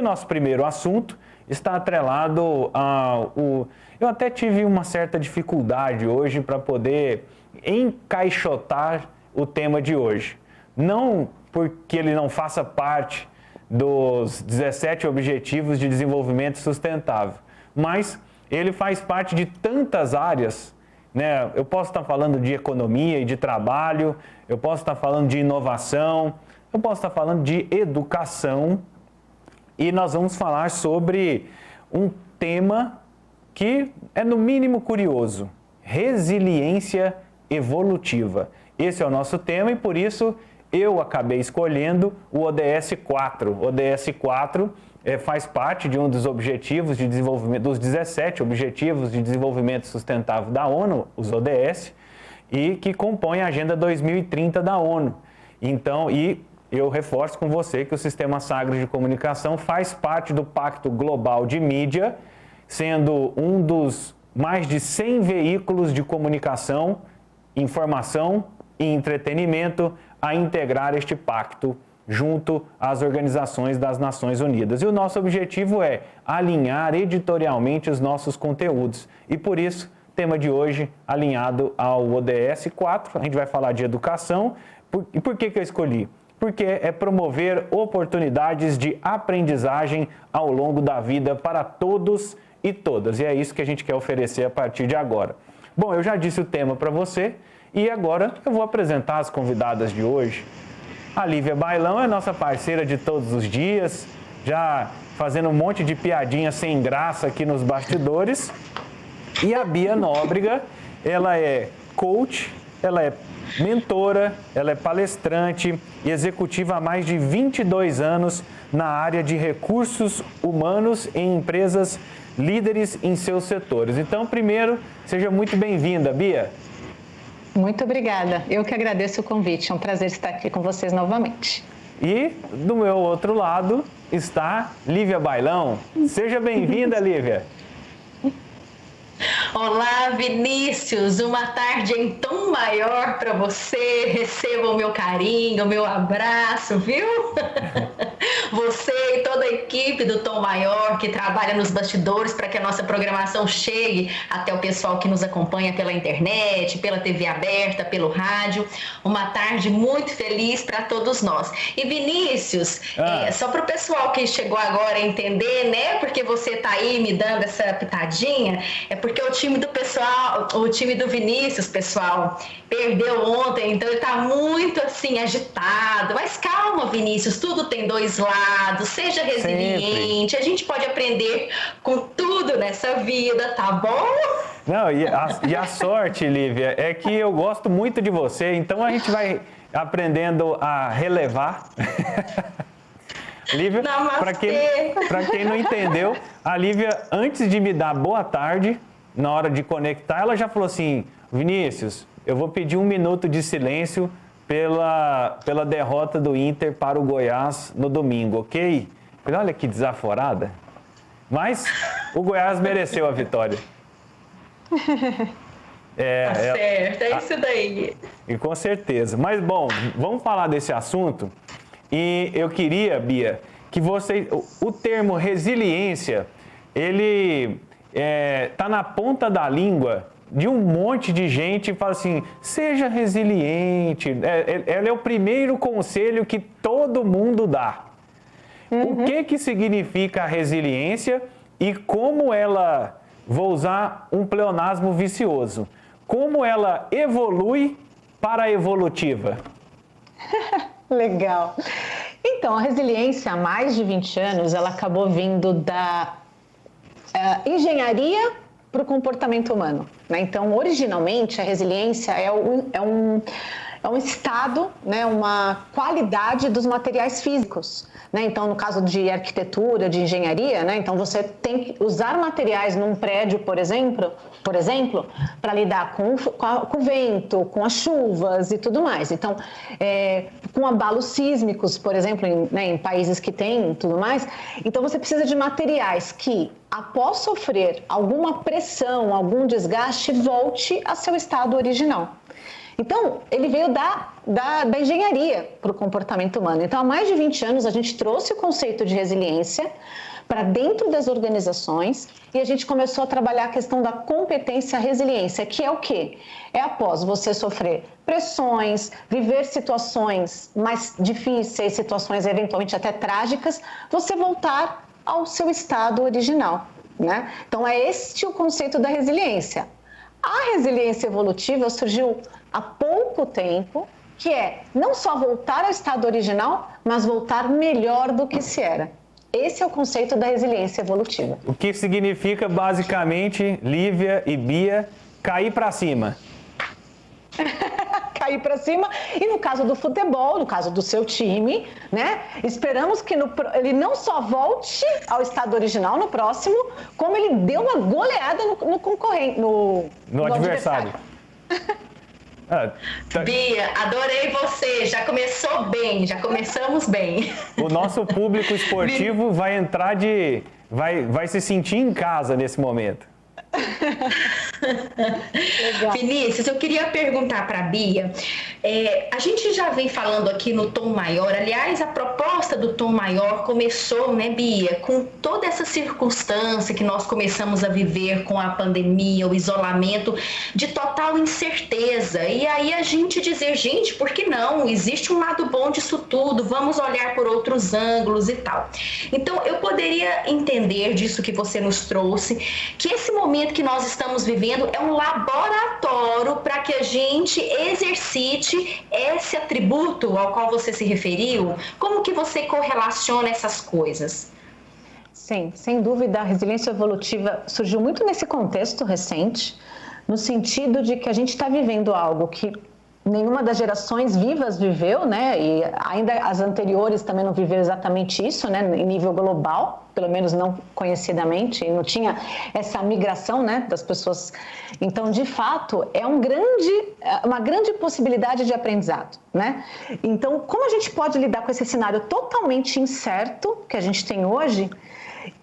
nosso primeiro assunto está atrelado ao... Eu até tive uma certa dificuldade hoje para poder encaixotar o tema de hoje. Não porque ele não faça parte dos 17 Objetivos de Desenvolvimento Sustentável, mas ele faz parte de tantas áreas, né? Eu posso estar falando de economia e de trabalho, eu posso estar falando de inovação, eu posso estar falando de educação, e nós vamos falar sobre um tema que é no mínimo curioso: resiliência evolutiva. Esse é o nosso tema e por isso eu acabei escolhendo o ODS 4. O ODS 4 faz parte de um dos objetivos de desenvolvimento, dos 17 Objetivos de Desenvolvimento Sustentável da ONU, os ODS, e que compõe a Agenda 2030 da ONU. Então, eu reforço com você que o Sistema Sagres de Comunicação faz parte do Pacto Global de Mídia, sendo um dos mais de 100 veículos de comunicação, informação e entretenimento a integrar este pacto junto às organizações das Nações Unidas. E o nosso objetivo é alinhar editorialmente os nossos conteúdos. E por isso, tema de hoje alinhado ao ODS 4, a gente vai falar de educação. E por que eu escolhi? Porque é promover oportunidades de aprendizagem ao longo da vida para todos e todas. E é isso que a gente quer oferecer a partir de agora. Bom, eu já disse o tema para você e agora eu vou apresentar as convidadas de hoje. A Lívia Bailão é nossa parceira de todos os dias, já fazendo um monte de piadinha sem graça aqui nos bastidores. E a Bia Nóbrega, ela é coach, ela é mentora, ela é palestrante e executiva há mais de 22 anos na área de recursos humanos em empresas líderes em seus setores. Então, primeiro, seja muito bem-vinda, Bia. Muito obrigada. Eu que agradeço o convite. É um prazer estar aqui com vocês novamente. E do meu outro lado está Lívia Bailão. Seja bem-vinda, Lívia. Olá, Vinícius, uma tarde em tom maior para você. Receba o meu carinho, o meu abraço, viu? Você e toda a equipe do Tom Maior que trabalha nos bastidores para que a nossa programação chegue até o pessoal que nos acompanha pela internet, pela TV aberta, pelo rádio. Uma tarde muito feliz para todos nós. E Vinícius, só para o pessoal que chegou agora a entender, né? Porque você está aí me dando essa pitadinha, é porque o time do pessoal, o time do Vinícius, pessoal, perdeu ontem, então ele tá muito assim agitado. Mas calma, Vinícius, tudo tem dois lados, seja resiliente. Sempre. A gente pode aprender com tudo nessa vida, tá bom? Não, e a sorte, Lívia, é que eu gosto muito de você, então a gente vai aprendendo a relevar. Lívia, para quem não entendeu, a Lívia, antes de me dar boa tarde, na hora de conectar, ela já falou assim: Vinícius, eu vou pedir 1 minuto de silêncio pela derrota do Inter para o Goiás no domingo, ok? Falei, olha que desaforada. Mas o Goiás mereceu a vitória. Tá certo, é isso daí. E com certeza. Mas, bom, vamos falar desse assunto. E eu queria, Bia, que você... O termo resiliência, ele tá na ponta da língua de um monte de gente que fala assim: seja resiliente. Ela é o primeiro conselho que todo mundo dá. O que significa a resiliência e como ela... Vou usar um pleonasmo vicioso. Como ela evolui para a evolutiva? Legal. Então, a resiliência, há mais de 20 anos, ela acabou vindo da engenharia para o comportamento humano, né? Então, originalmente, a resiliência é um estado, né, uma qualidade dos materiais físicos, né? Então, no caso de arquitetura, de engenharia, né? Então você tem que usar materiais num prédio, por exemplo, para lidar com o vento, com as chuvas e tudo mais. Então, com abalos sísmicos, por exemplo, em países que tem tudo mais. Então, você precisa de materiais que, após sofrer alguma pressão, algum desgaste, volte a seu estado original. Então, ele veio da engenharia para o comportamento humano. Então, há mais de 20 anos, a gente trouxe o conceito de resiliência para dentro das organizações e a gente começou a trabalhar a questão da competência resiliência, que é o quê? É após você sofrer pressões, viver situações mais difíceis, situações eventualmente até trágicas, você voltar ao seu estado original, né? Então, é este o conceito da resiliência. A resiliência evolutiva surgiu há pouco tempo, que é não só voltar ao estado original, mas voltar melhor do que se era. Esse é o conceito da resiliência evolutiva. O que significa, basicamente, Lívia e Bia, cair para cima. Cair para cima. E no caso do futebol, no caso do seu time, né? Esperamos que ele não só volte ao estado original no próximo, como ele dê uma goleada no concorrente, no adversário. Bia, adorei você, já começou bem, já começamos bem. O nosso público esportivo vai entrar vai se sentir em casa nesse momento. Vinícius, eu queria perguntar para a Bia, a gente já vem falando aqui no Tom Maior, aliás, a proposta do Tom Maior começou, né, Bia, com toda essa circunstância que nós começamos a viver com a pandemia, o isolamento, de total incerteza, e aí a gente dizer, gente, por que não? Existe um lado bom disso tudo, vamos olhar por outros ângulos e tal. Então, eu poderia entender disso que você nos trouxe, que esse momento que nós estamos vivendo é um laboratório para que a gente exercite esse atributo ao qual você se referiu. Como que você correlaciona essas coisas? Sim, sem dúvida, a resiliência evolutiva surgiu muito nesse contexto recente, no sentido de que a gente está vivendo algo que nenhuma das gerações vivas viveu, né? E ainda as anteriores também não viveram exatamente isso, né? Em nível global, pelo menos não conhecidamente, e não tinha essa migração, né, das pessoas. Então, de fato, é uma grande possibilidade de aprendizado, né? Então, como a gente pode lidar com esse cenário totalmente incerto que a gente tem hoje,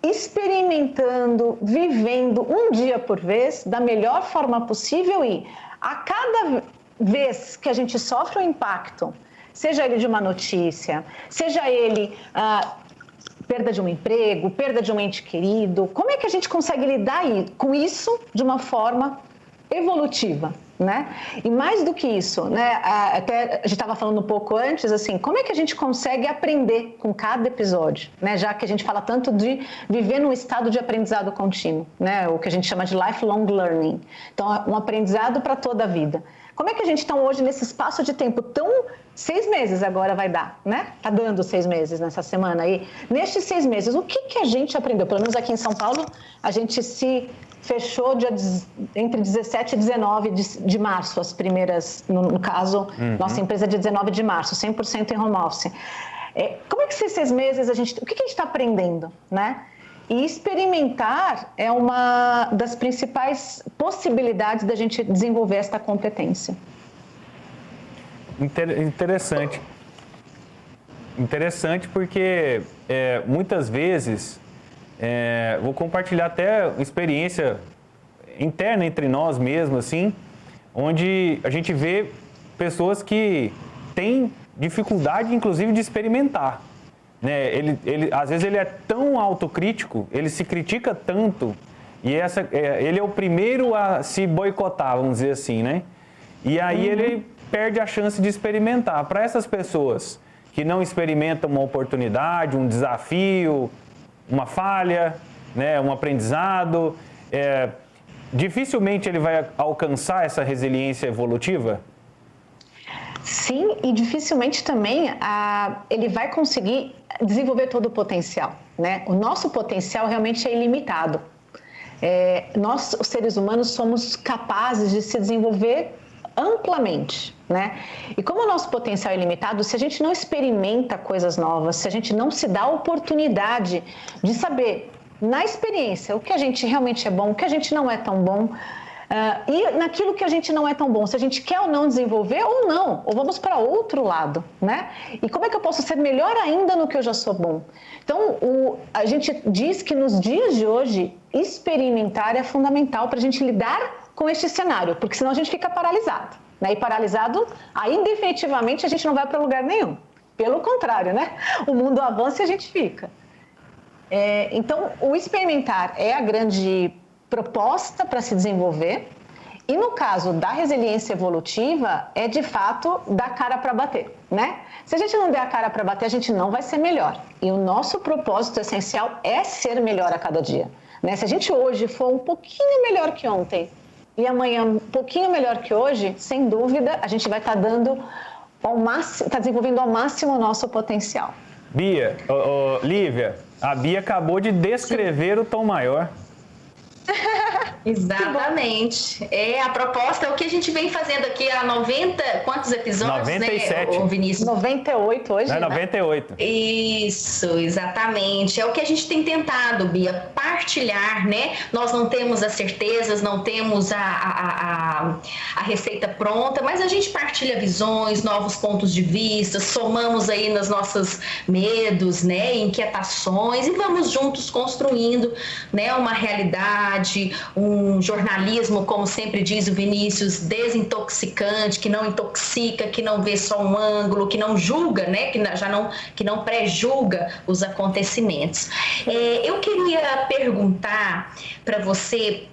experimentando, vivendo um dia por vez, da melhor forma possível e a cada vez que a gente sofre um impacto, seja ele de uma notícia, seja ele perda de um emprego, perda de um ente querido, como é que a gente consegue lidar com isso de uma forma evolutiva, né? E mais do que isso, né? Até a gente estava falando um pouco antes, assim, como é que a gente consegue aprender com cada episódio, né? Já que a gente fala tanto de viver num estado de aprendizado contínuo, né? O que a gente chama de lifelong learning. Então, um aprendizado para toda a vida. Como é que a gente está hoje nesse espaço de tempo tão... 6 meses agora vai dar, né? Tá dando 6 meses nessa semana aí. Nestes 6 meses, o que a gente aprendeu? Pelo menos aqui em São Paulo, a gente se fechou entre 17 e 19 de março, as primeiras, no caso, nossa empresa de 19 de março, 100% em home office. Como é que esses 6 meses, o que a gente está aprendendo, né? E experimentar é uma das principais possibilidades da gente desenvolver esta competência. Interessante. Interessante porque muitas vezes, vou compartilhar até uma experiência interna entre nós mesmos, assim, onde a gente vê pessoas que têm dificuldade, inclusive, de experimentar. Né? Às vezes ele é tão autocrítico, ele se critica tanto, e ele é o primeiro a se boicotar, vamos dizer assim, né? E aí ele perde a chance de experimentar. Para essas pessoas que não experimentam uma oportunidade, um desafio, uma falha, né? Um aprendizado, dificilmente ele vai alcançar essa resiliência evolutiva? Sim, e dificilmente também ele vai conseguir desenvolver todo o potencial, né? O nosso potencial realmente é ilimitado. Nós, os seres humanos, somos capazes de se desenvolver amplamente, né? E como o nosso potencial é limitado, se a gente não experimenta coisas novas, se a gente não se dá a oportunidade de saber, na experiência, o que a gente realmente é bom, o que a gente não é tão bom, e naquilo que a gente não é tão bom, se a gente quer ou não desenvolver ou não, ou vamos para outro lado, né? E como é que eu posso ser melhor ainda no que eu já sou bom? Então, a gente diz que nos dias de hoje, experimentar é fundamental para a gente lidar com este cenário, porque senão a gente fica paralisado, né? E paralisado, aí definitivamente a gente não vai para lugar nenhum. Pelo contrário, né? O mundo avança e a gente fica. Então, o experimentar é a grande proposta para se desenvolver. E no caso da resiliência evolutiva, é de fato dar cara para bater, né? Se a gente não der a cara para bater, a gente não vai ser melhor. E o nosso propósito essencial é ser melhor a cada dia, né? Se a gente hoje for um pouquinho melhor que ontem e amanhã um pouquinho melhor que hoje, sem dúvida, a gente vai estar dando ao máximo, está desenvolvendo ao máximo o nosso potencial. Bia, Lívia, a Bia acabou de descrever o tom maior. Exatamente. A proposta é o que a gente vem fazendo aqui há 90, quantos episódios, 97. né, Vinícius? 98 hoje, É né? 98. Isso, exatamente. É o que a gente tem tentado, Bia, partilhar, né? Nós não temos as certezas, não temos a receita pronta, mas a gente partilha visões, novos pontos de vista, somamos aí nos nossos medos, né, inquietações, e vamos juntos construindo, né, uma realidade, um jornalismo, como sempre diz o Vinícius, desintoxicante, que não intoxica, que não vê só um ângulo, que não julga, né, que não pré-julga os acontecimentos. Eu queria perguntar para você,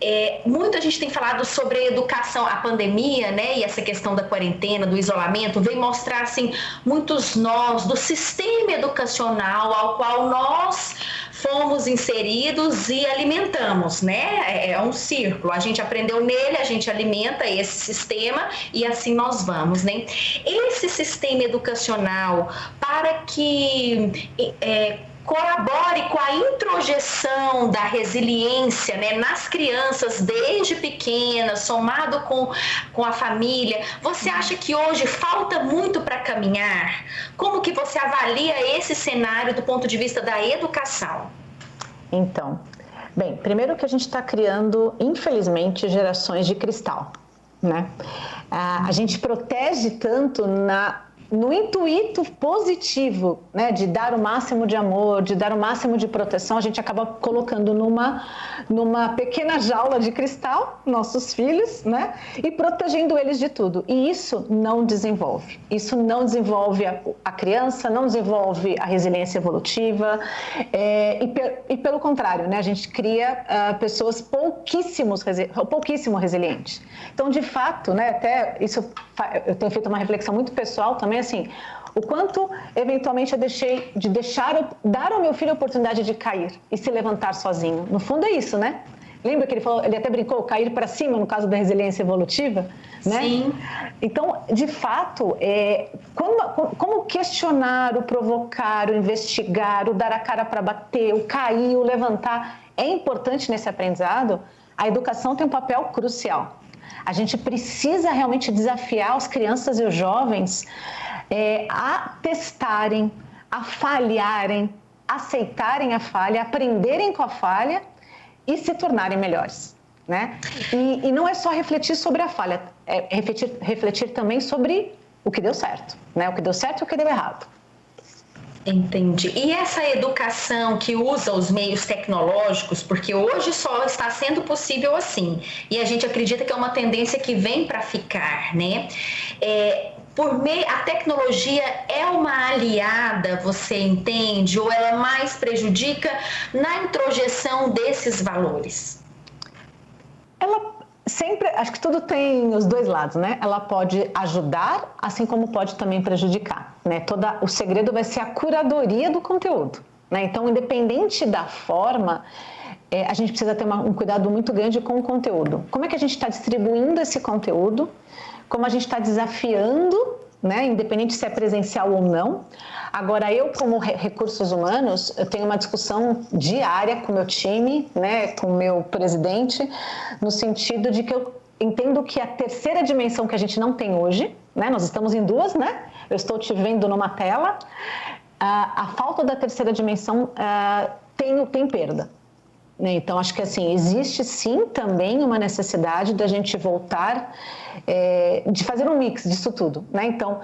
muito a gente tem falado sobre educação, a pandemia, né, e essa questão da quarentena, do isolamento, veio mostrar, assim, muitos nós do sistema educacional ao qual nós fomos inseridos e alimentamos, né? É um círculo. A gente aprendeu nele, a gente alimenta esse sistema e assim nós vamos, né? Esse sistema educacional, para que colabore com a introjeção da resiliência, né, nas crianças desde pequenas, somado com a família, você acha que hoje falta muito para caminhar? Como que você avalia esse cenário do ponto de vista da educação? Então, bem, primeiro que a gente está criando, infelizmente, gerações de cristal, né? A gente protege tanto no intuito positivo, né, de dar o máximo de amor, de dar o máximo de proteção, a gente acaba colocando numa pequena jaula de cristal nossos filhos, né, e protegendo eles de tudo. E isso não desenvolve. Isso não desenvolve a criança, não desenvolve a resiliência evolutiva, e pelo contrário, né, a gente cria pessoas pouquíssimo resilientes. Então, de fato, né, até isso eu tenho feito uma reflexão muito pessoal também, assim, o quanto eventualmente eu deixei de dar ao meu filho a oportunidade de cair e se levantar sozinho. No fundo é isso, né? Lembra que ele falou, ele até brincou, cair para cima no caso da resiliência evolutiva, né? Sim. Então, de fato, como questionar, o provocar, o investigar, o dar a cara para bater, o cair, o levantar, é importante nesse aprendizado. A educação tem um papel crucial. A gente precisa realmente desafiar as crianças e os jovens a testarem, a falharem, aceitarem a falha, aprenderem com a falha e se tornarem melhores, né? E não é só refletir sobre a falha, é refletir também sobre o que deu certo, né? O que deu certo e o que deu errado. Entendi. E essa educação que usa os meios tecnológicos, porque hoje só está sendo possível assim, e a gente acredita que é uma tendência que vem para ficar, né? A tecnologia é uma aliada, você entende? Ou ela mais prejudica na introjeção desses valores? Ela sempre, acho que tudo tem os dois lados, né? Ela pode ajudar, assim como pode também prejudicar, né? O segredo vai ser a curadoria do conteúdo, né? Então, independente da forma, a gente precisa ter um cuidado muito grande com o conteúdo. Como é que a gente está distribuindo esse conteúdo? Como a gente está desafiando, né? Independente se é presencial ou não. Agora, eu como recursos humanos, eu tenho uma discussão diária com o meu time, né? Com o meu presidente, no sentido de que eu entendo que a terceira dimensão que a gente não tem hoje, né? Nós estamos em duas, né? Eu estou te vendo numa tela. A falta da terceira dimensão tem perda. Então, acho que assim, existe sim também uma necessidade da gente voltar, de fazer um mix disso tudo, né? Então,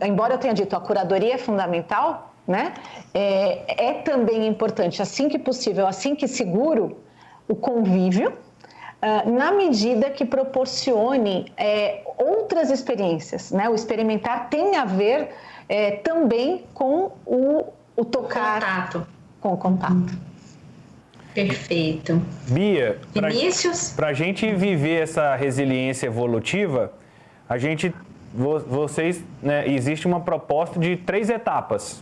embora eu tenha dito a curadoria é fundamental, né? É também importante, assim que possível, assim que seguro, o convívio, na medida que proporcione outras experiências, né? O experimentar tem a ver também com o tocar. Contato. Com o contato. Perfeito. Bia, Vinícius? para a gente viver essa resiliência evolutiva, existe uma proposta de 3 etapas.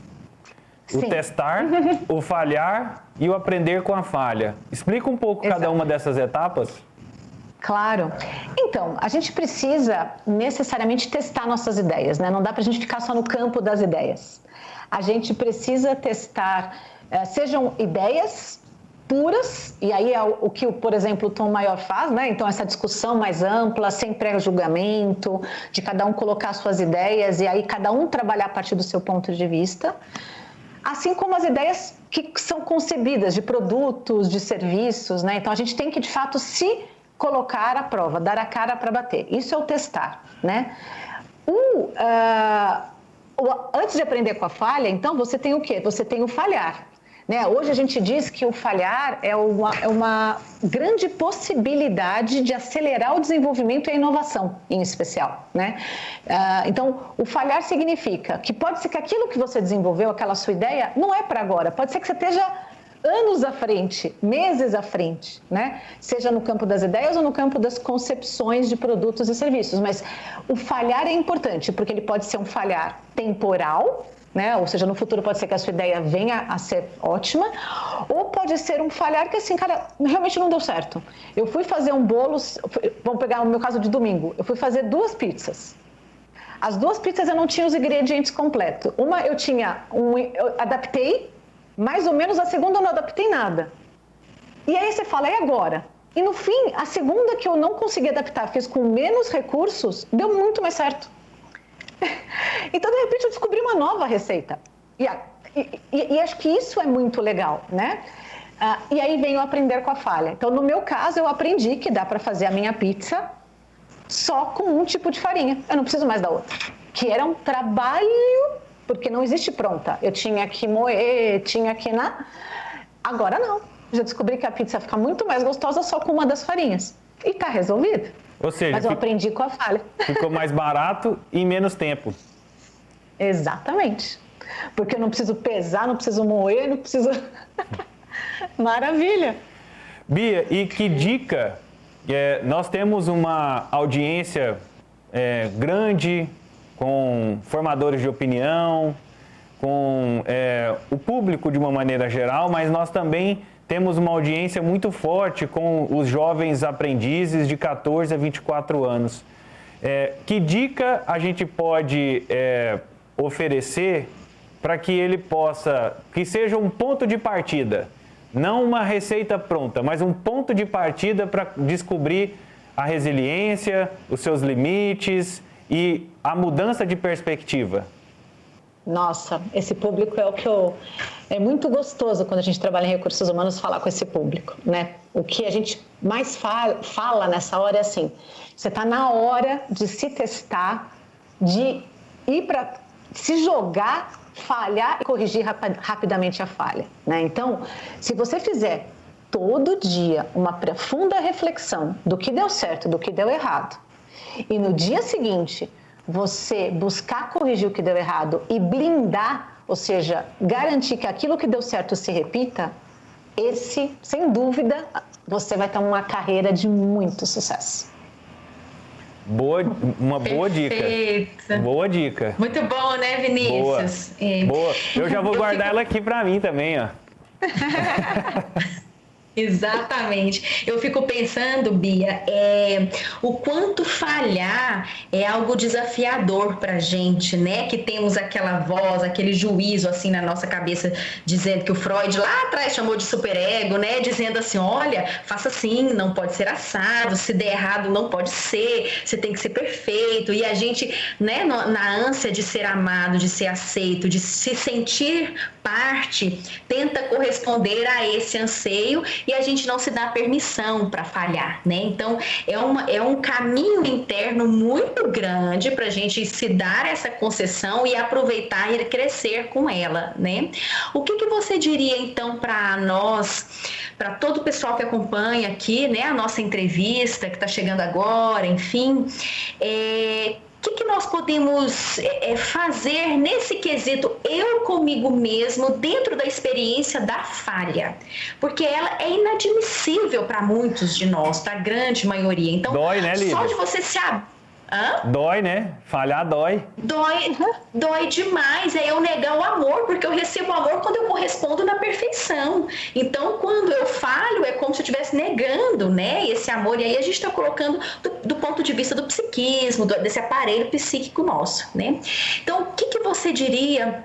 O Sim. testar, o falhar e o aprender com a falha. Explica um pouco cada uma dessas etapas. Claro. Então, a gente precisa necessariamente testar nossas ideias, né? Não dá para a gente ficar só no campo das ideias. A gente precisa testar, sejam ideias puras, e aí é o que, por exemplo, o Tom Maior faz, né? Então, essa discussão mais ampla, sem pré-julgamento, de cada um colocar suas ideias e aí cada um trabalhar a partir do seu ponto de vista. Assim como as ideias que são concebidas de produtos, de serviços, né? Então, a gente tem que, de fato, se colocar à prova, dar a cara para bater. Isso é o testar, né? Antes de aprender com a falha, então, você tem o quê? Você tem o falhar. Né? Hoje a gente diz que o falhar é uma grande possibilidade de acelerar o desenvolvimento e a inovação, em especial. Né? Então, o falhar significa que pode ser que aquilo que você desenvolveu, aquela sua ideia, não é para agora. Pode ser que você esteja anos à frente, meses à frente, né? Seja no campo das ideias ou no campo das concepções de produtos e serviços. Mas o falhar é importante, porque ele pode ser um falhar temporal, né? Ou seja, no futuro pode ser que a sua ideia venha a ser ótima, ou pode ser um falhar que assim, cara, realmente não deu certo. Eu fui fazer um bolo, vamos pegar o meu caso de domingo, eu fui fazer 2 pizzas. As 2 pizzas eu não tinha os ingredientes completos. Uma eu adaptei, mais ou menos, a segunda eu não adaptei nada. E aí você fala, e agora? E no fim, a segunda que eu não consegui adaptar, fiz com menos recursos, deu muito mais certo. Então, de repente, eu descobri uma nova receita. E acho que isso é muito legal, né? E aí vem o aprender com a falha. Então, no meu caso, eu aprendi que dá para fazer a minha pizza só com um tipo de farinha. Eu não preciso mais da outra. Que era um trabalho, porque não existe pronta. Eu tinha que moer, tinha que... Agora não. Já descobri que a pizza fica muito mais gostosa só com uma das farinhas. E está resolvido. Ou seja, mas eu aprendi com a falha. Ficou mais barato e em menos tempo. Exatamente. Porque eu não preciso pesar, não preciso moer, não preciso... Maravilha! Bia, e que dica? Nós temos uma audiência grande, com formadores de opinião, com o público de uma maneira geral, mas nós também temos uma audiência muito forte com os jovens aprendizes de 14 a 24 anos. Que dica a gente pode oferecer para que ele possa, que seja um ponto de partida, não uma receita pronta, mas um ponto de partida para descobrir a resiliência, os seus limites e a mudança de perspectiva? Nossa, esse público é muito gostoso quando a gente trabalha em recursos humanos falar com esse público, né? O que a gente mais fala nessa hora é assim, você está na hora de se testar, de ir para se jogar, falhar e corrigir rapidamente a falha, né? Então, se você fizer todo dia uma profunda reflexão do que deu certo, do que deu errado, e no dia seguinte você buscar corrigir o que deu errado e blindar, ou seja, garantir que aquilo que deu certo se repita, sem dúvida, você vai ter uma carreira de muito sucesso. Uma boa dica. Boa dica. Muito bom, né, Vinícius? Boa. Eu já vou guardar ela aqui para mim também, ó. Exatamente. Eu fico pensando, Bia, o quanto falhar é algo desafiador pra gente, né? Que temos aquela voz, aquele juízo assim na nossa cabeça, dizendo que o Freud lá atrás chamou de superego, né? Dizendo assim, olha, faça assim, não pode ser assado, se der errado não pode ser, você tem que ser perfeito. E a gente, né, na ânsia de ser amado, de ser aceito, de se sentir parte, tenta corresponder a esse anseio e a gente não se dá permissão para falhar, né? Então, é um caminho interno muito grande para a gente se dar essa concessão e aproveitar e crescer com ela, né? O que você diria, então, para nós, para todo o pessoal que acompanha aqui, né, a nossa entrevista, que está chegando agora, enfim, o que nós podemos fazer nesse quesito, eu comigo mesmo, dentro da experiência da falha? Porque ela é inadmissível para muitos de nós, para a grande maioria. Então, dói, né, Lívia? só de você se abrir. Dói, né? Falhar dói. Dói demais. É eu negar o amor, porque eu recebo amor quando eu correspondo na perfeição. Então, quando eu falho, é como se eu estivesse negando, né, esse amor. E aí a gente está colocando do ponto de vista do psiquismo, desse aparelho psíquico nosso, né? Então, o que você diria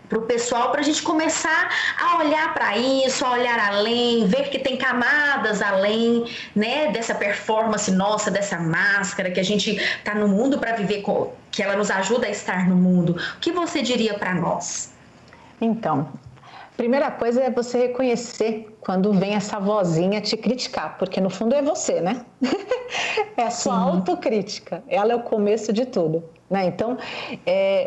para o pessoal, para a gente começar a olhar para isso, a olhar além, ver que tem camadas além, né, dessa performance nossa, dessa máscara que a gente está no mundo para viver, que ela nos ajuda a estar no mundo. O que você diria para nós? Então, primeira coisa é você reconhecer quando vem essa vozinha te criticar, porque no fundo é você, né? É a sua autocrítica, ela é o começo de tudo. Né? Então,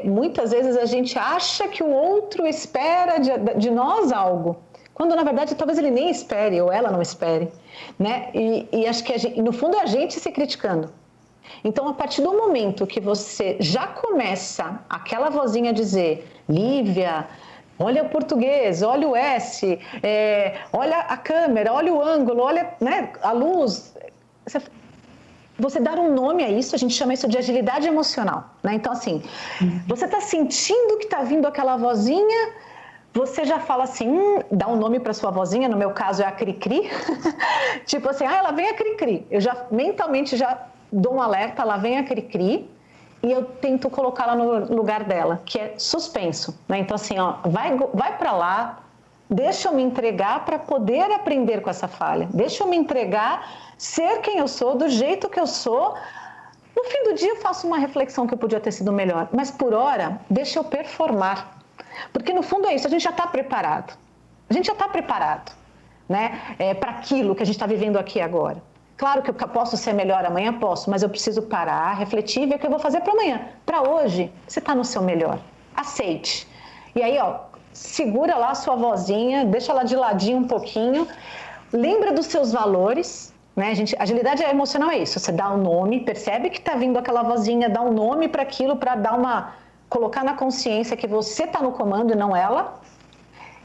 muitas vezes a gente acha que o outro espera de nós algo, quando na verdade talvez ele nem espere ou ela não espere, né? E acho que no fundo é a gente se criticando. Então, a partir do momento que você já começa aquela vozinha a dizer: Lívia, olha o português, olha o S, olha a câmera, olha o ângulo, olha, né, a luz. Você dar um nome a isso, a gente chama isso de agilidade emocional, né? Então, assim, você está sentindo que está vindo aquela vozinha, você já fala assim, dá um nome para sua vozinha, no meu caso é a Cri-Cri, tipo assim, ela vem a Cri-Cri. Eu já mentalmente já dou um alerta, ela vem a Cri-Cri, e eu tento colocá-la no lugar dela, que é suspenso, né? Então, assim, ó, vai para lá, deixa eu me entregar para poder aprender com essa falha, deixa eu me entregar, ser quem eu sou, do jeito que eu sou. No fim do dia eu faço uma reflexão que eu podia ter sido melhor, mas por hora, deixa eu performar. Porque no fundo é isso, a gente já está preparado. A gente já está preparado, né, para aquilo que a gente está vivendo aqui agora. Claro que eu posso ser melhor amanhã, posso, mas eu preciso parar, refletir e ver o que eu vou fazer para amanhã. Para hoje, você está no seu melhor. Aceite. E aí, ó, segura lá a sua vozinha, deixa ela de ladinho um pouquinho, lembra dos seus valores, né? Agilidade emocional é isso, você dá um nome, percebe que está vindo aquela vozinha, dá um nome para aquilo, para colocar na consciência que você está no comando e não ela,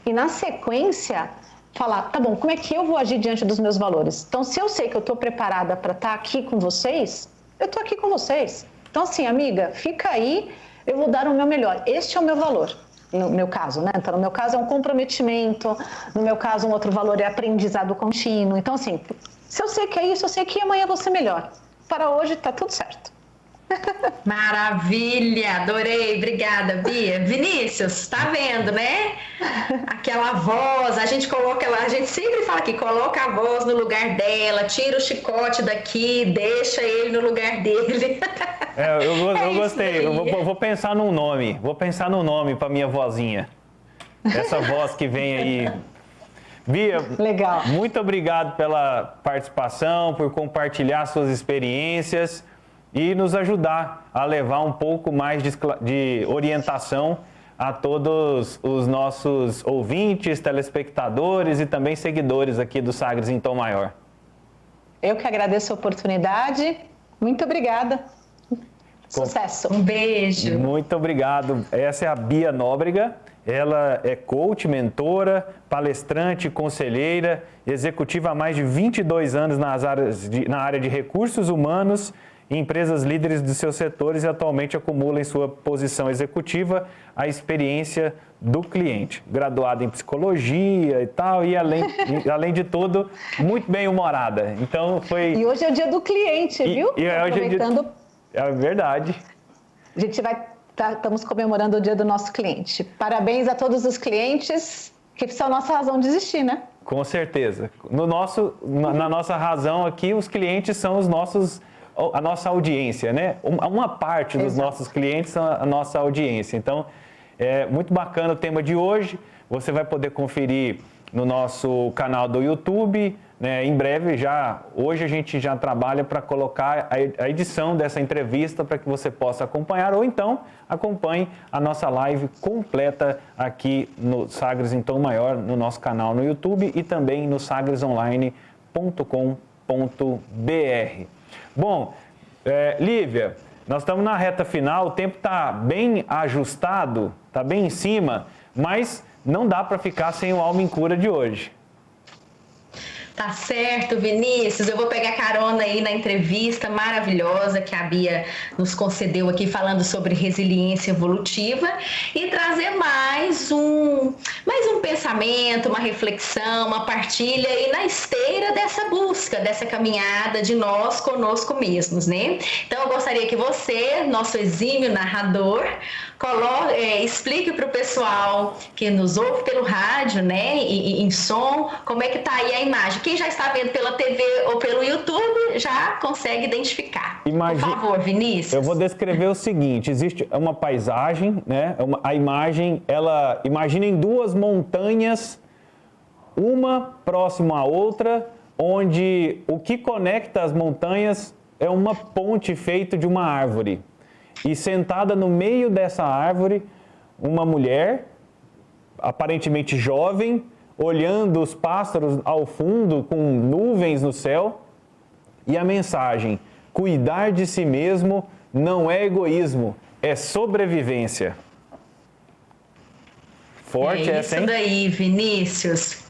e na sequência falar, tá bom, como é que eu vou agir diante dos meus valores? Então, se eu sei que eu estou preparada para estar aqui com vocês, eu estou aqui com vocês. Então, assim, amiga, fica aí, eu vou dar o meu melhor, este é o meu valor. No meu caso, né? Então, no meu caso é um comprometimento, no meu caso um outro valor é aprendizado contínuo. Então, assim, se eu sei que é isso, eu sei que amanhã eu vou ser melhor. Para hoje, tá tudo certo. Maravilha, adorei, obrigada, Bia. Vinícius, tá vendo, né? Aquela voz, a gente sempre fala que coloca a voz no lugar dela, tira o chicote daqui, deixa ele no lugar dele. Eu gostei, eu vou pensar num nome, para minha vozinha. Essa voz que vem aí. Bia, legal. Muito obrigado pela participação, por compartilhar suas experiências e nos ajudar a levar um pouco mais de orientação a todos os nossos ouvintes, telespectadores e também seguidores aqui do Sagres em Tom Maior. Eu que agradeço a oportunidade. Muito obrigada. Sucesso. Um beijo. Muito obrigado. Essa é a Bia Nóbrega. Ela é coach, mentora, palestrante, conselheira, executiva há mais de 22 anos na área de recursos humanos e empresas líderes dos seus setores e atualmente acumula em sua posição executiva a experiência do cliente. Graduada em psicologia e tal, e além de tudo, muito bem-humorada. Então, foi... E hoje é o dia do cliente, viu? Aproveitando... É verdade. A gente estamos comemorando o dia do nosso cliente. Parabéns a todos os clientes, que são a nossa razão de existir, né? Com certeza. Na nossa razão aqui, os clientes são a nossa audiência, né? Uma parte dos nossos clientes são a nossa audiência. Então, é muito bacana o tema de hoje. Você vai poder conferir no nosso canal do YouTube, né? Em breve, hoje a gente já trabalha para colocar a edição dessa entrevista para que você possa acompanhar, ou então acompanhe a nossa live completa aqui no Sagres em Tom Maior, no nosso canal no YouTube e também no sagresonline.com.br. Bom, Lívia, nós estamos na reta final, o tempo está bem ajustado, está bem em cima, mas não dá para ficar sem o Alma em Cura de hoje. Tá certo, Vinícius. Eu vou pegar carona aí na entrevista maravilhosa que a Bia nos concedeu aqui falando sobre resiliência evolutiva e trazer mais um pensamento, uma reflexão, uma partilha aí na esteira dessa busca, dessa caminhada de nós conosco mesmos, né? Então eu gostaria que você, nosso exímio narrador, explique para o pessoal que nos ouve pelo rádio, né, e em som, como é que tá aí a imagem. Quem já está vendo pela TV ou pelo YouTube já consegue identificar. Por favor, Vinícius. Eu vou descrever o seguinte: existe uma paisagem, né? A imagem, imaginem duas montanhas, uma próxima à outra, onde o que conecta as montanhas é uma ponte feita de uma árvore. E sentada no meio dessa árvore, uma mulher, aparentemente jovem, olhando os pássaros ao fundo, com nuvens no céu. E a mensagem: cuidar de si mesmo não é egoísmo, é sobrevivência. Forte essa, hein? É isso daí, Vinícius.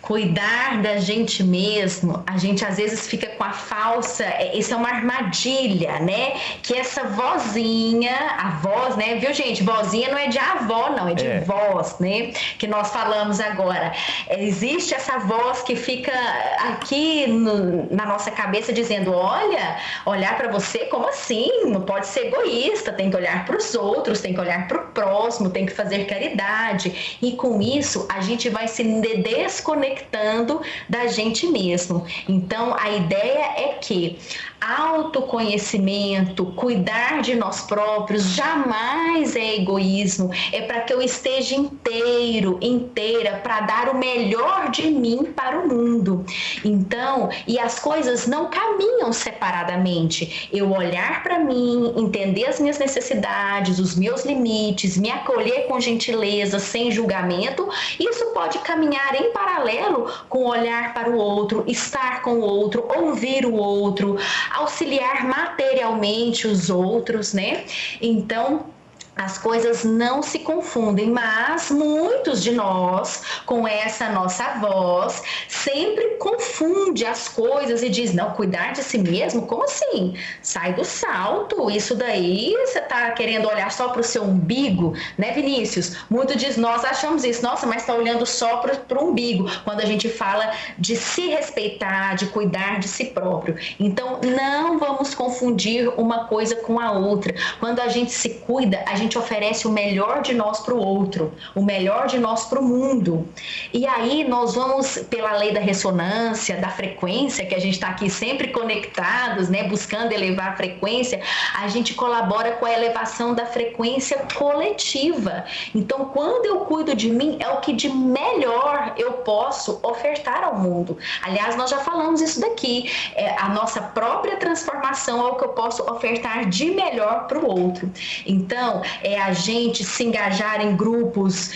Cuidar da gente mesmo, a gente às vezes fica com a falsa, isso é uma armadilha, né? Que essa vozinha, a voz, né? Viu, gente? Vozinha não é de avó, não, é de voz, né? Que nós falamos agora. Existe essa voz que fica aqui na nossa cabeça dizendo: olhar para você, como assim? Não pode ser egoísta, tem que olhar para os outros, tem que olhar para o próximo, tem que fazer caridade. E com isso, a gente vai se desconectando da gente mesmo. Então, a ideia é que autoconhecimento, cuidar de nós próprios, jamais é egoísmo, é para que eu esteja inteira, para dar o melhor de mim para o mundo. Então, e as coisas não caminham separadamente. Eu olhar para mim, entender as minhas necessidades, os meus limites, me acolher com gentileza, sem julgamento, isso pode caminhar em paralelo com olhar para o outro, estar com o outro, ouvir o outro, auxiliar materialmente os outros, né? Então, as coisas não se confundem, mas muitos de nós, com essa nossa voz, sempre confunde as coisas e diz: não, cuidar de si mesmo? Como assim? Sai do salto, isso daí você está querendo olhar só para o seu umbigo, né, Vinícius? Muitos de nós achamos isso: nossa, mas está olhando só para o umbigo, quando a gente fala de se respeitar, de cuidar de si próprio. Então, não vamos confundir uma coisa com a outra. Quando a gente se cuida, a gente oferece o melhor de nós para o outro, o melhor de nós para o mundo. E aí nós vamos, pela lei da ressonância, da frequência, que a gente está aqui sempre conectados, né, buscando elevar a frequência, a gente colabora com a elevação da frequência coletiva. Então, quando eu cuido de mim, é o que de melhor eu posso ofertar ao mundo. Aliás, nós já falamos isso daqui. A nossa própria transformação é o que eu posso ofertar de melhor para o outro. Então, é a gente se engajar em grupos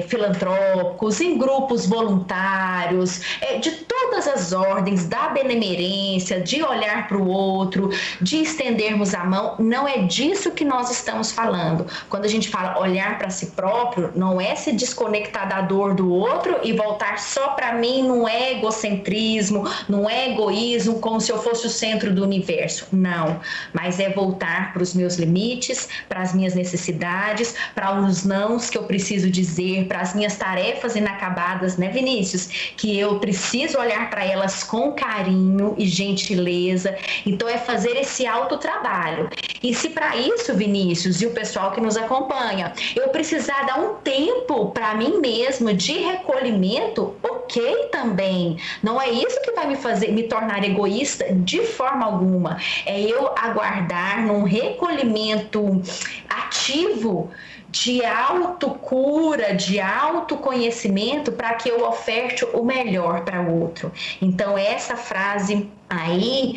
filantrópicos, em grupos voluntários, de todas as ordens, da benemerência, de olhar para o outro, de estendermos a mão. Não é disso que nós estamos falando. Quando a gente fala olhar para si próprio, não é se desconectar da dor do outro e voltar só para mim, não é egocentrismo, não é egoísmo, como se eu fosse o centro do universo. Não, mas é voltar para os meus limites, para as minhas necessidades, para os nãos que eu preciso dizer, para as minhas tarefas inacabadas, né, Vinícius? Que eu preciso olhar para elas com carinho e gentileza. Então, é fazer esse autotrabalho. E se para isso, Vinícius, e o pessoal que nos acompanha, eu precisar dar um tempo para mim mesmo de recolhimento, ok também. Não é isso que vai me tornar egoísta de forma alguma. É eu aguardar num recolhimento ativo de autocura, de autoconhecimento para que eu oferte o melhor para o outro. Então, essa frase aí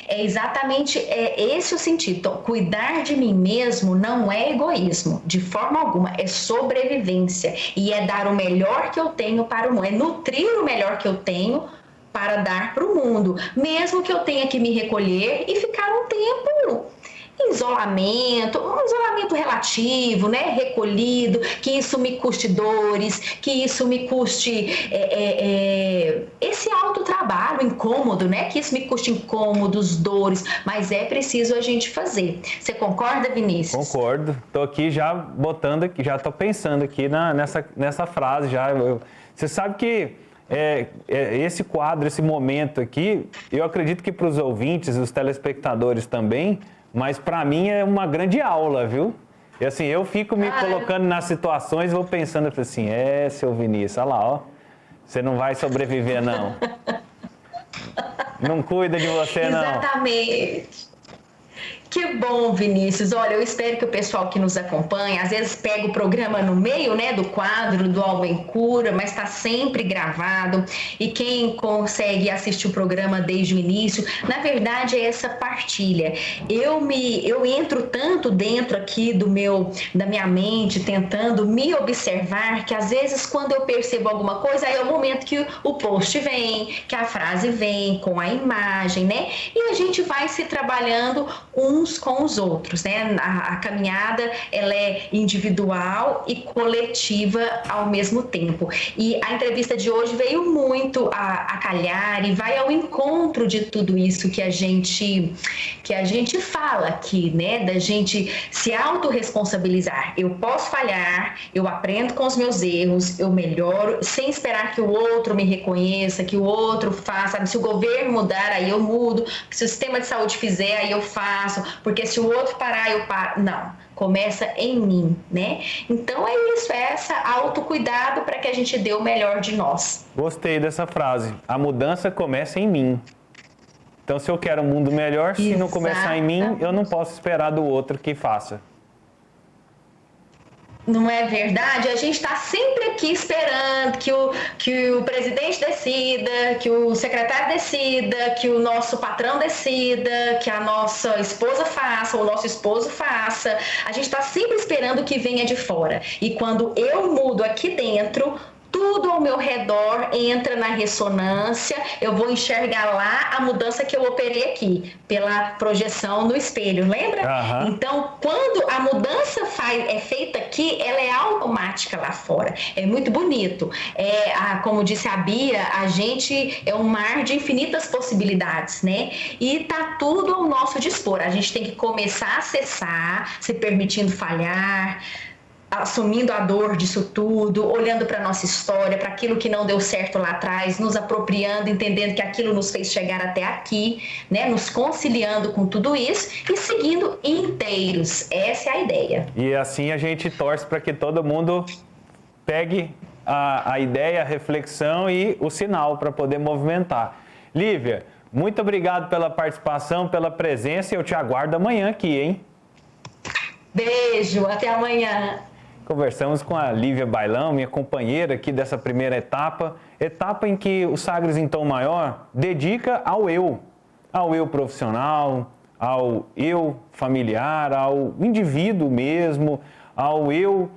é exatamente esse o sentido. Então, cuidar de mim mesmo não é egoísmo, de forma alguma, é sobrevivência e é dar o melhor que eu tenho para o mundo, é nutrir o melhor que eu tenho para dar para o mundo, mesmo que eu tenha que me recolher e ficar um tempo em isolamento, um isolamento relativo, né, recolhido, que isso me custe dores, que isso me custe esse autotrabalho incômodo, né, que isso me custe incômodos, dores, mas é preciso a gente fazer. Você concorda, Vinícius? Concordo. Estou aqui já botando aqui, já estou pensando aqui nessa frase já. Você sabe que esse quadro, esse momento aqui, eu acredito que para os ouvintes e os telespectadores também, mas para mim é uma grande aula, viu? E assim, eu fico me colocando nas situações e vou pensando assim, seu Vinícius, olha lá, ó, você não vai sobreviver, não. Não cuida de você, não. Exatamente. Que bom, Vinícius. Olha, eu espero que o pessoal que nos acompanha, às vezes pega o programa no meio, né, do quadro do Alma em Cura, mas está sempre gravado. E quem consegue assistir o programa desde o início, na verdade é essa partilha. Eu entro tanto dentro aqui da minha mente, tentando me observar, que às vezes quando eu percebo alguma coisa, aí é o momento que o post vem, que a frase vem com a imagem, né? E a gente vai se trabalhando uns com os outros, né? A caminhada, ela é individual e coletiva ao mesmo tempo. E a entrevista de hoje veio muito a calhar e vai ao encontro de tudo isso que a gente fala aqui, né? Da gente se autorresponsabilizar. Eu posso falhar, eu aprendo com os meus erros, eu melhoro, sem esperar que o outro me reconheça, que o outro faça. Se o governo mudar, aí eu mudo. Se o sistema de saúde fizer, aí eu faço. Porque se o outro parar, eu paro. Não, começa em mim, né? Então é isso, é essa autocuidado para que a gente dê o melhor de nós. Gostei dessa frase. A mudança começa em mim. Então, se eu quero um mundo melhor, se não começar em mim, eu não posso esperar do outro que faça. Não é verdade? A gente está sempre aqui esperando que o presidente decida, que o secretário decida, que o nosso patrão decida, que a nossa esposa faça, ou o nosso esposo faça. A gente está sempre esperando que venha de fora. E quando eu mudo aqui dentro, tudo ao meu redor entra na ressonância, eu vou enxergar lá a mudança que eu operei aqui, pela projeção no espelho, lembra? Uhum. Então, quando a mudança é feita aqui, ela é automática lá fora. É muito bonito. Como disse a Bia, a gente é um mar de infinitas possibilidades, né? E tá tudo ao nosso dispor. A gente tem que começar a acessar, se permitindo falhar, assumindo a dor disso tudo, olhando para a nossa história, para aquilo que não deu certo lá atrás, nos apropriando, entendendo que aquilo nos fez chegar até aqui, né? Nos conciliando com tudo isso e seguindo inteiros. Essa é a ideia. E assim a gente torce para que todo mundo pegue a ideia, a reflexão e o sinal para poder movimentar. Lívia, muito obrigado pela participação, pela presença e eu te aguardo amanhã aqui, hein? Beijo, até amanhã. Conversamos com a Lívia Bailão, minha companheira aqui dessa primeira etapa em que o Sagres em Tom Maior dedica ao eu profissional, ao eu familiar, ao indivíduo mesmo, ao eu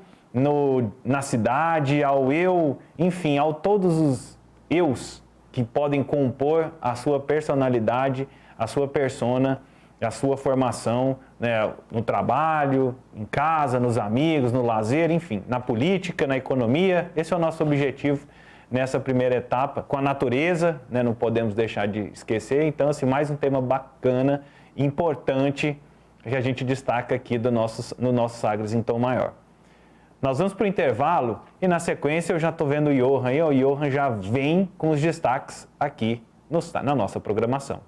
na cidade, ao eu, enfim, ao todos os eus que podem compor a sua personalidade, a sua persona, a sua formação, né, no trabalho, em casa, nos amigos, no lazer, enfim, na política, na economia. Esse é o nosso objetivo nessa primeira etapa, com a natureza, né, não podemos deixar de esquecer. Então, assim, mais um tema bacana, importante, que a gente destaca aqui no nosso Sagres em Tom Maior. Nós vamos para o intervalo e, na sequência, eu já estou vendo o Johan aí. O Johan já vem com os destaques aqui na nossa programação.